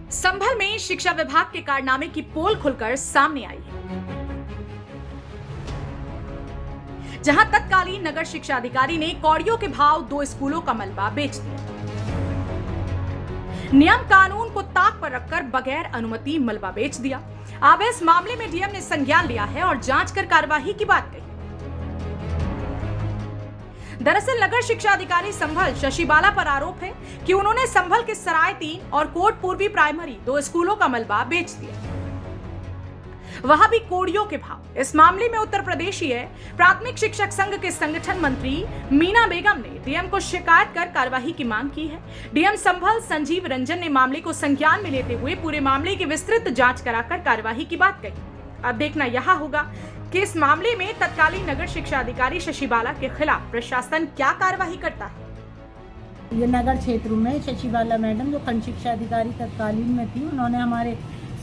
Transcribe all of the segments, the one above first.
संभल में शिक्षा विभाग के कारनामे की पोल खुलकर सामने आई है, जहां तत्कालीन नगर शिक्षा अधिकारी ने कौड़ियों के भाव 2 स्कूलों का मलबा बेच दिया। नियम कानून को ताक पर रखकर बगैर अनुमति मलबा बेच दिया। अब इस मामले में डीएम ने संज्ञान लिया है और जांच कर कार्यवाही की बात कही। दरअसल नगर शिक्षा अधिकारी संभल शशि बाला पर आरोप है कि उन्होंने संभल के सराय 3 और कोट पूर्वी प्राइमरी 2 स्कूलों का मलबा बेच दिया, वहां भी कौड़ियों के भाव। इस मामले में उत्तर प्रदेशीय प्राथमिक शिक्षक संघ के संगठन मंत्री मीना बेगम ने डीएम को शिकायत कर कार्यवाही की मांग की है। डीएम संभल संजीव रंजन ने मामले को संज्ञान में लेते हुए पूरे मामले की विस्तृत जांच कराकर कार्यवाही की बात कही। अब देखना यह होगा कि इस मामले में तत्कालीन नगर शिक्षा अधिकारी शशि बाला के खिलाफ प्रशासन क्या कार्यवाही करता है। ये नगर क्षेत्र में शशि बाला मैडम जो खंड शिक्षा अधिकारी तत्कालीन में थी, उन्होंने हमारे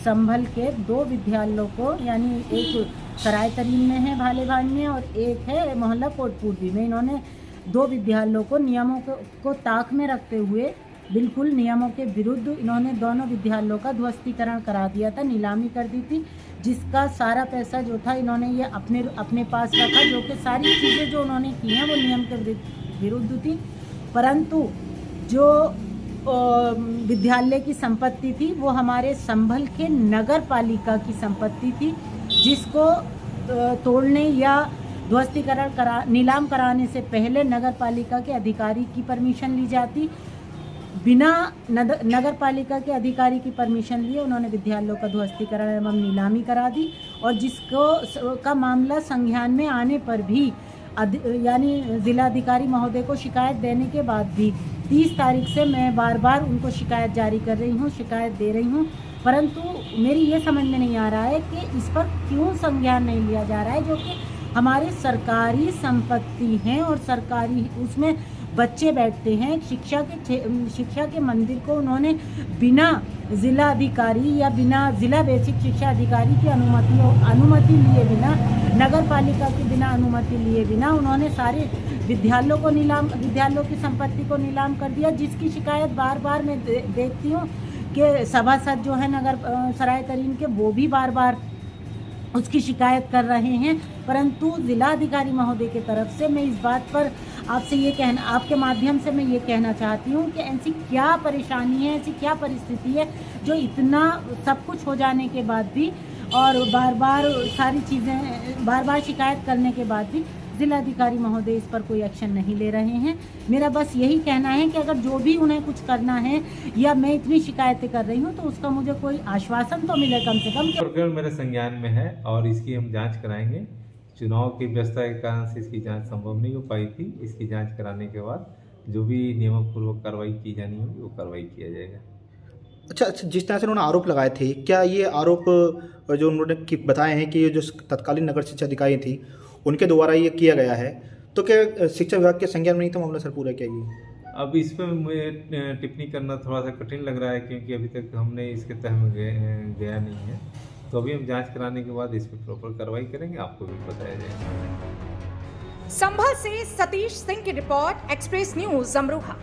संभल के 2 विद्यालयों को, यानी एक सराय तरीन में है भालेभान में और एक है मोहल्ला कोटपूर्वी में, इन्होंने 2 विद्यालयों को नियमों को ताक में रखते हुए बिल्कुल नियमों के विरुद्ध इन्होंने दोनों विद्यालयों का ध्वस्तीकरण करा दिया था, नीलामी कर दी थी, जिसका सारा पैसा जो था इन्होंने ये अपने पास रखा, जो कि सारी चीज़ें जो उन्होंने की हैं वो नियम के विरुद्ध थी। परंतु जो विद्यालय की संपत्ति थी वो हमारे संभल के नगर पालिका की संपत्ति थी, जिसको तोड़ने या ध्वस्तीकरण नीलाम कराने से पहले नगर पालिका के अधिकारी की परमिशन ली जाती। बिना नगर पालिका के अधिकारी की परमिशन लिए उन्होंने विद्यालयों का ध्वस्तीकरण एवं नीलामी करा दी, और जिसको का मामला संज्ञान में आने पर भी यानी जिलाधिकारी महोदय को शिकायत देने के बाद भी 30 तारीख से मैं बार बार उनको शिकायत जारी कर रही हूँ, शिकायत दे रही हूँ, परंतु मेरी ये समझ में नहीं आ रहा है कि इस पर क्यों संज्ञान नहीं लिया जा रहा है, जो कि हमारे सरकारी संपत्ति हैं और सरकारी उसमें बच्चे बैठते हैं। शिक्षा के मंदिर को उन्होंने बिना जिला अधिकारी या बिना जिला बेसिक शिक्षा अधिकारी की अनुमति लिए बिना, नगर पालिका की बिना अनुमति लिए बिना उन्होंने सारे विद्यालयों की संपत्ति को नीलाम कर दिया, जिसकी शिकायत बार बार मैं देखती हूँ कि सभासद जो है नगर सराय तरीन के, वो भी बार बार उसकी शिकायत कर रहे हैं। परंतु जिलाधिकारी महोदय की तरफ से मैं इस बात पर आपके माध्यम से मैं ये कहना चाहती हूँ कि ऐसी क्या परेशानी है, ऐसी क्या परिस्थिति है जो इतना सब कुछ हो जाने के बाद भी और बार बार शिकायत करने के बाद भी जिलाधिकारी महोदय इस पर कोई एक्शन नहीं ले रहे हैं। मेरा बस यही कहना है कि अगर जो भी उन्हें कुछ करना है या मैं इतनी शिकायतें कर रही हूँ तो उसका मुझे कोई आश्वासन तो मिले कम से कम। प्रकरण मेरे संज्ञान में है और इसकी हम जांच कराएंगे। चुनाव की व्यवस्था के कारण से इसकी जांच संभव नहीं हो पाई थी। इसकी जांच कराने के बाद जो भी नियमपूर्वक कार्रवाई की जानी होगी वो कार्रवाई किया जाएगा। अच्छा, जिस तरह से उन्होंने आरोप लगाए थे, क्या ये आरोप जो उन्होंने बताए हैं कि ये जो तत्कालीन नगर शिक्षा अधिकारी थी उनके द्वारा ये किया गया है, तो क्या शिक्षा विभाग के संज्ञान में नहीं था मामला सर पूरा? क्या ये अब इस पर मुझे टिप्पणी करना थोड़ा सा कठिन लग रहा है, क्योंकि अभी तक हमने इसके तह में गया नहीं है। तो अभी हम जांच कराने के बाद इस पर प्रॉपर कार्रवाई करेंगे, आपको भी बताया जाएगा। संभल से सतीश सिंह की रिपोर्ट, एक्सप्रेस न्यूज अमरोहा।